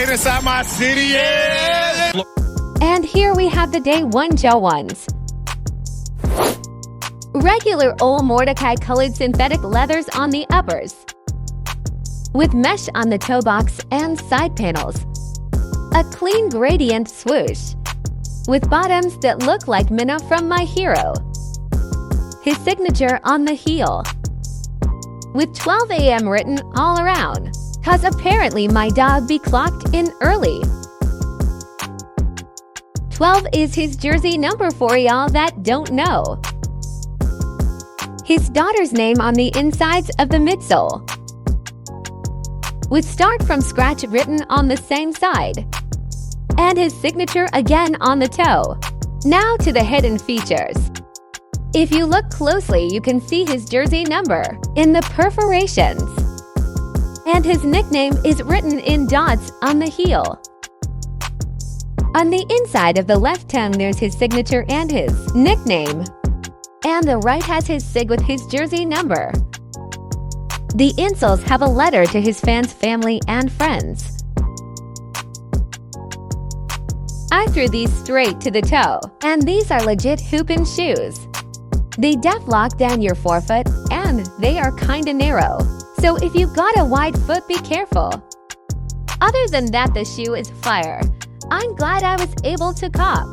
stayed inside my city, yeah. And here we have the day 1 Joe ones. Regular old Mordecai colored synthetic leathers on the uppers, with mesh on the toe box and side panels. A clean gradient swoosh, with bottoms that look like Minna from My Hero. His signature on the heel, with 12 a.m. written all around, cause apparently my dog be clocked in early. 12 is his jersey number for y'all that don't know. His daughter's name on the insides of the midsole, with start from scratch written on the same side, and his signature again on the toe. Now to the hidden features. If you look closely, you can see his jersey number in the perforations, and his nickname is written in dots on the heel. On the inside of the left tongue, there's his signature and his nickname, and the right has his sig with his jersey number. The insoles have a letter to his fans, family, and friends. I threw these straight to the toe, and these are legit hoopin' shoes. They def lock down your forefoot, and they are kinda narrow, so if you got a wide foot, be careful. Other than that, the shoe is fire. I'm glad I was able to cop.